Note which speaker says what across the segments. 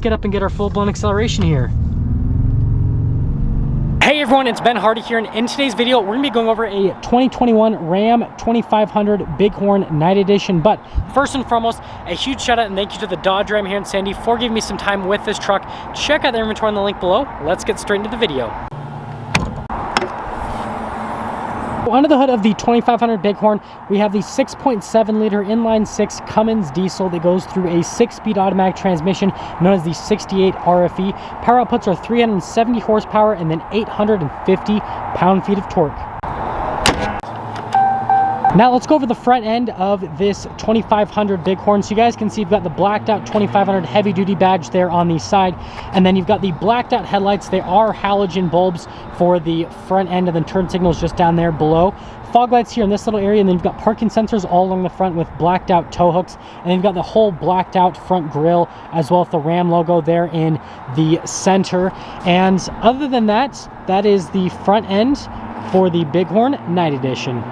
Speaker 1: get up and get our full-blown acceleration here. Hey everyone, it's Ben Hardy here, and in today's video, we're gonna be going over a 2021 Ram 2500 Bighorn Night Edition. But first and foremost, a huge shout out and thank you to the Dodge Ram here in Sandy for giving me some time with this truck. Check out the inventory in the link below. Let's get straight into the video. Under the hood of the 2500 Bighorn, we have the 6.7 liter inline 6 Cummins diesel that goes through a 6-speed automatic transmission known as the 68 RFE. Power outputs are 370 horsepower and then 850 pound-feet of torque. Now let's go over the front end of this 2500 Bighorn. So you guys can see you've got the blacked out 2500 heavy duty badge there on the side, and then you've got the blacked out headlights. They are halogen bulbs for the front end, and then turn signals just down there below. Fog lights here in this little area, and then you've got parking sensors all along the front with blacked out tow hooks, and then you've got the whole blacked out front grille as well as the Ram logo there in the center. And other than that, that is the front end for the Bighorn Night Edition.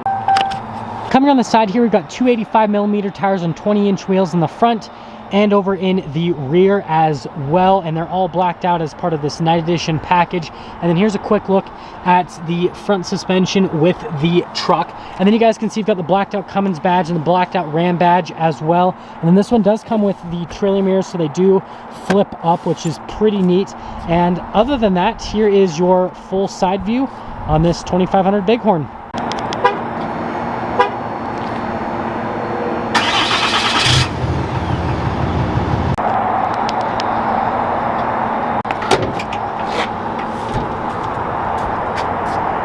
Speaker 1: Coming on the side here, we've got 285mm tires and 20-inch wheels in the front and over in the rear as well, and they're all blacked out as part of this Night Edition package. And then here's a quick look at the front suspension with the truck, and then you guys can see you've got the blacked out Cummins badge and the blacked out Ram badge as well. And then this one does come with the trailer mirrors, so they do flip up, which is pretty neat. And other than that, here is your full side view on this 2500 Bighorn.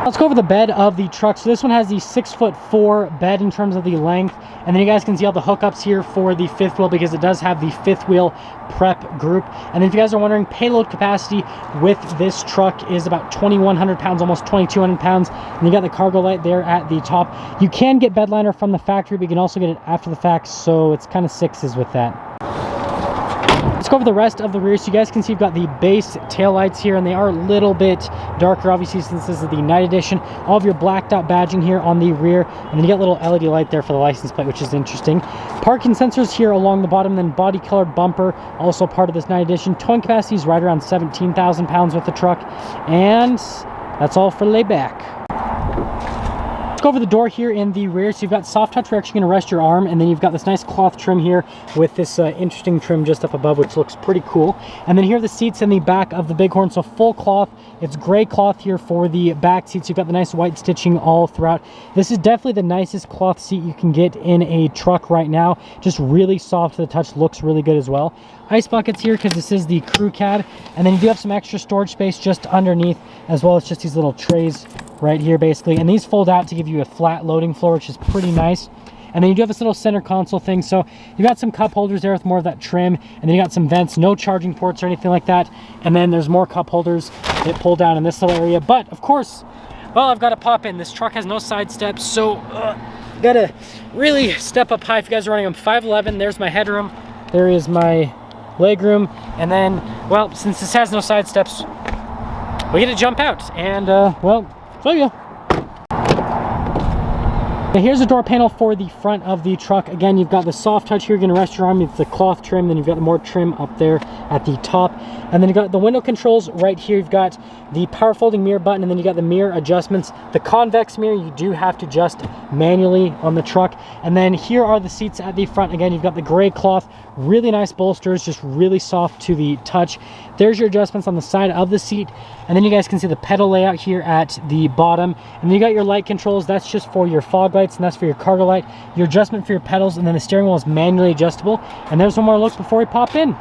Speaker 1: Let's go over the bed of the truck. So this one has the 6'4" bed in terms of the length, and then you guys can see all the hookups here for the fifth wheel because it does have the fifth wheel prep group. And then if you guys are wondering, payload capacity with this truck is about 2,100 pounds, almost 2,200 pounds. And you got the cargo light there at the top. You can get bed liner from the factory, but you can also get it after the fact, so it's kind of sixes with that. Let's go over the rest of the rear. So you guys can see you've got the base tail lights here, and they are a little bit darker, obviously, since this is the Night Edition. All of your blacked out badging here on the rear, and then you got a little LED light there for the license plate, which is interesting. Parking sensors here along the bottom, then body colored bumper, also part of this Night Edition. Towing capacity is right around 17,000 pounds with the truck, and that's all for layback. Let's go over the door here in the rear. So you've got soft touch where you're actually going to rest your arm, and then you've got this nice cloth trim here with this interesting trim just up above, which looks pretty cool. And then here are the seats in the back of the Bighorn. So full cloth. It's gray cloth here for the back seats. You've got the nice white stitching all throughout. This is definitely the nicest cloth seat you can get in a truck right now. Just really soft to the touch, looks really good as well. Ice buckets here because this is the crew cab, and then you do have some extra storage space just underneath, as well as just these little trays right here basically, and these fold out to give you a flat loading floor, which is pretty nice. And then you do have this little center console thing, so you got some cup holders there with more of that trim, and then you got some vents, no charging ports or anything like that. And then there's more cup holders that pull down in this little area. But of course, well, I've got to pop in. This truck has no side steps, so gotta really step up high. If you guys are running, I'm 5'11", there's my headroom, there is my leg room, and then, well, since this has no side steps, we get to jump out and well, show you. Now here's the door panel for the front of the truck. Again, you've got the soft touch here. You're going to rest your arm. It's the cloth trim. Then you've got the more trim up there at the top. And then you've got the window controls right here. You've got the power folding mirror button, and then you got the mirror adjustments. The convex mirror you do have to adjust manually on the truck. And then here are the seats at the front. Again, you've got the gray cloth, really nice bolsters, just really soft to the touch. There's your adjustments on the side of the seat. And then you guys can see the pedal layout here at the bottom. And then you got your light controls. That's just for your fog lights, and that's for your cargo light. Your adjustment for your pedals, and then the steering wheel is manually adjustable. And there's one more look before we pop in.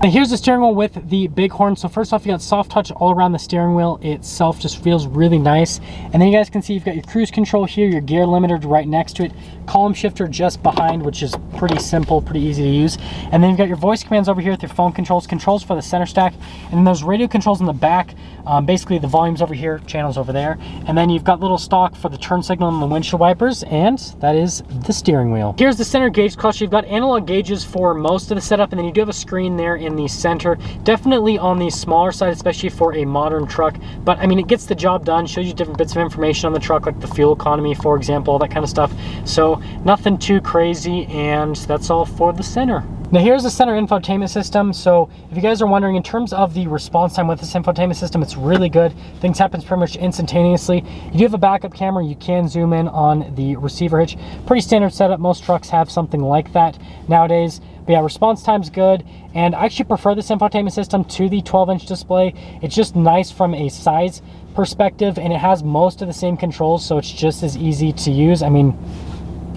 Speaker 1: And here's the steering wheel with the Bighorn. So first off, you got soft touch all around the steering wheel itself, just feels really nice. And then you guys can see you've got your cruise control here, your gear limiter right next to it, column shifter just behind, which is pretty simple, pretty easy to use. And then you've got your voice commands over here with your phone controls, controls for the center stack, and then those radio controls in the back. Basically the volume's over here, channels over there. And then you've got little stock for the turn signal and the windshield wipers, and that is the steering wheel. Here's the center gauge clutch. You've got analog gauges for most of the setup, and then you do have a screen there in in the center. Definitely on the smaller side, especially for a modern truck, but I mean, it gets the job done, shows you different bits of information on the truck, like the fuel economy, for example, all that kind of stuff. So nothing too crazy, and that's all for the center. Now here's the center infotainment system. So if you guys are wondering, in terms of the response time with this infotainment system, it's really good. Things happen pretty much instantaneously. You do have a backup camera. You can zoom in on the receiver hitch. Pretty standard setup. Most trucks have something like that nowadays. But yeah, response time's good. And I actually prefer this infotainment system to the 12-inch display. It's just nice from a size perspective, and it has most of the same controls, so it's just as easy to use. I mean,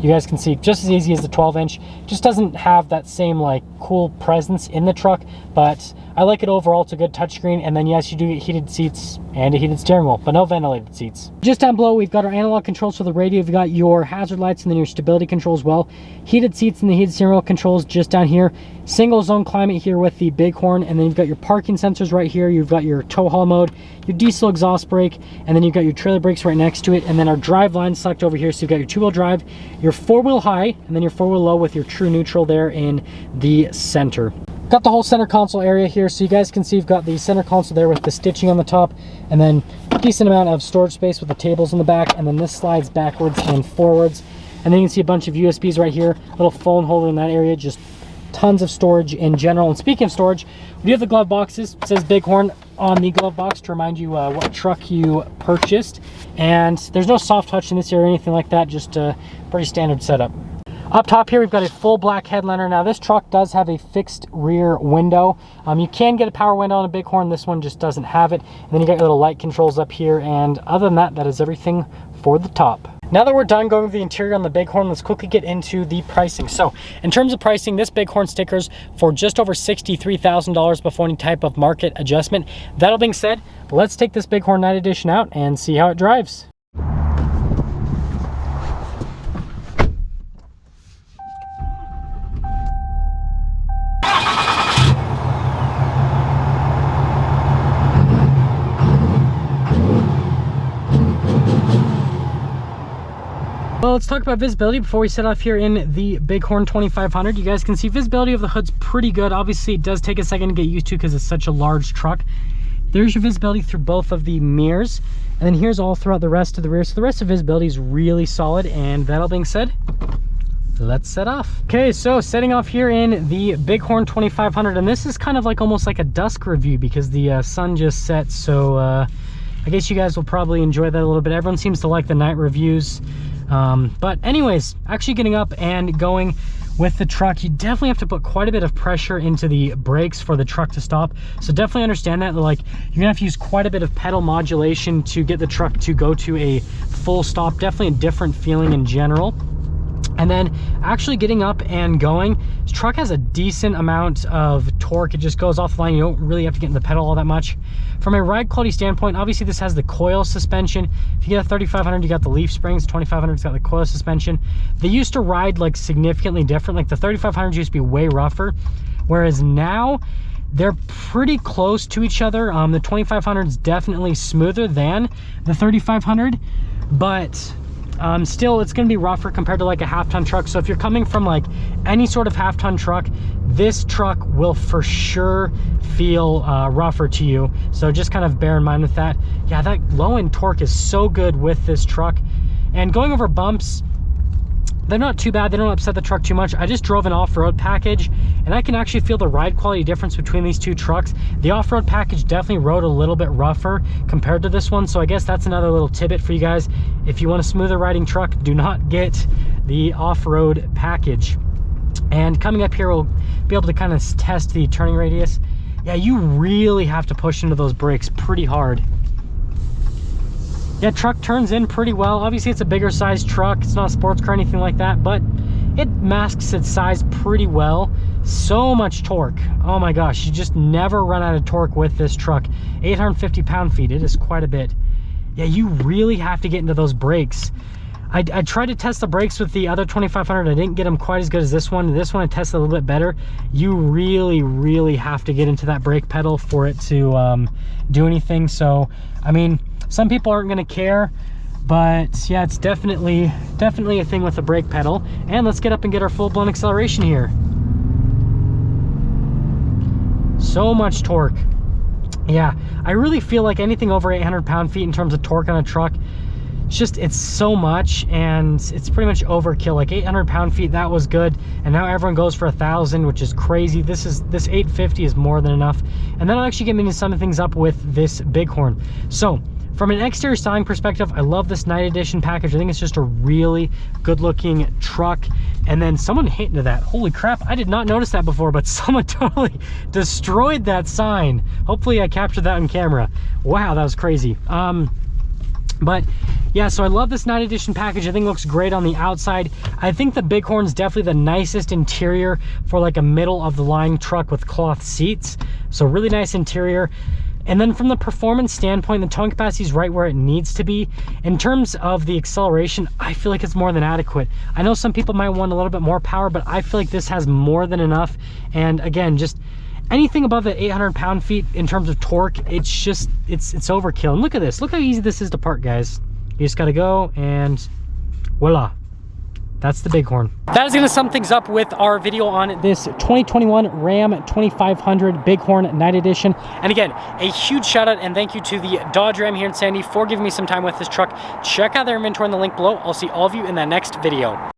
Speaker 1: you guys can see just as easy as the 12-inch. Just doesn't have that same like cool presence in the truck, but I like it overall. It's a good touchscreen. And then yes, you do get heated seats and a heated steering wheel, but no ventilated seats. Just down below, we've got our analog controls for the radio. We've got your hazard lights and then your stability controls as well. Heated seats and the heated steering wheel controls just down here. Single zone climate here with the Bighorn, and then you've got your parking sensors right here. You've got your tow haul mode, your diesel exhaust brake, and then you've got your trailer brakes right next to it. And then our drive line select over here. So you've got your 2-wheel drive, your 4-wheel high, and then your 4-wheel low with your true neutral there in the center. Got the whole center console area here, so you guys can see you've got the center console there with the stitching on the top, and then a decent amount of storage space with the tables in the back, and then this slides backwards and forwards. And then you can see a bunch of USBs right here, a little phone holder in that area, just tons of storage in general. And speaking of storage, we do have the glove boxes. It says Bighorn on the glove box to remind you what truck you purchased. And there's no soft touch in this area or anything like that, just a pretty standard setup. Up top here, we've got a full black headliner. Now this truck does have a fixed rear window. You can get a power window on a Bighorn. This one just doesn't have it. And then you got your little light controls up here. And other than that, that is everything for the top. Now that we're done going over the interior on the Bighorn, let's quickly get into the pricing. So in terms of pricing, this Bighorn stickers for just over $63,000 before any type of market adjustment. That being said, let's take this Bighorn Night Edition out and see how it drives. Well, let's talk about visibility before we set off here in the Bighorn 2500. You guys can see visibility of the hood's pretty good. Obviously, it does take a second to get used to because it's such a large truck. There's your visibility through both of the mirrors. And then here's all throughout the rest of the rear. So the rest of visibility is really solid. And that all being said, let's set off. Okay, so setting off here in the Bighorn 2500. And this is kind of like almost like a dusk review because the sun just set. So I guess you guys will probably enjoy that a little bit. Everyone seems to like the night reviews. But anyways, actually getting up and going with the truck, you definitely have to put quite a bit of pressure into the brakes for the truck to stop. So definitely understand that, like, you're gonna have to use quite a bit of pedal modulation to get the truck to go to a full stop. Definitely a different feeling in general. And then actually getting up and going, this truck has a decent amount of torque. It just goes off the line. You don't really have to get in the pedal all that much. From a ride quality standpoint, obviously this has the coil suspension. If you get a 3500, you got the leaf springs. 2500's got the coil suspension. They used to ride like significantly different. Like the 3500s used to be way rougher, whereas now they're pretty close to each other. The 2500's definitely smoother than the 3500, but still it's going to be rougher compared to like a half-ton truck. So if you're coming from like any sort of half-ton truck, this truck will for sure feel rougher to you. So just kind of bear in mind with that. Yeah, that low-end torque is so good with this truck. And going over bumps, they're not too bad. They don't upset the truck too much. I just drove an off-road package and I can actually feel the ride quality difference between these two trucks. The off-road package definitely rode a little bit rougher compared to this one. So I guess that's another little tidbit for you guys. If you want a smoother riding truck, do not get the off-road package. And coming up here, we'll be able to kind of test the turning radius. Yeah, you really have to push into those brakes pretty hard. Yeah, truck turns in pretty well. Obviously it's a bigger size truck. It's not a sports car or anything like that, but it masks its size pretty well. So much torque. Oh my gosh, you just never run out of torque with this truck. 850 pound-feet, it is quite a bit. Yeah, you really have to get into those brakes. I tried to test the brakes with the other 2500. I didn't get them quite as good as this one. This one I tested a little bit better. You really have to get into that brake pedal for it to do anything. So, I mean, some people aren't going to care, but yeah, it's definitely a thing with the brake pedal. And let's get up and get our full-blown acceleration here. so much torque. Yeah, I really feel like anything over 800 pound-feet in terms of torque on a truck, it's so much, and it's pretty much overkill. Like 800 pound-feet, that was good, and now everyone goes for 1,000, which is crazy. This 850 is more than enough, and that'll actually get me to summing things up with this Bighorn. So from an exterior styling perspective, I love this Night Edition package. I think it's just a really good looking truck. And then someone hit into that. Holy crap, I did not notice that before, but someone totally destroyed that sign. Hopefully I captured that on camera. Wow, that was crazy. But yeah, so I love this Night Edition package. I think it looks great on the outside. I think the Bighorn's definitely the nicest interior for like a middle of the line truck with cloth seats. So really nice interior. And then from the performance standpoint, the towing capacity is right where it needs to be. In terms of the acceleration, I feel like it's more than adequate. I know some people might want a little bit more power, but I feel like this has more than enough. And again, just anything above the 800 pound-feet in terms of torque, it's overkill. And look at this. Look how easy this is to park, guys. You just got to go and voila. That's the Bighorn. That is going to sum things up with our video on this 2021 Ram 2500 Bighorn Night Edition. And again, a huge shout out and thank you to the Dodge Ram here in Sandy for giving me some time with this truck. Check out their inventory in the link below. I'll see all of you in that next video.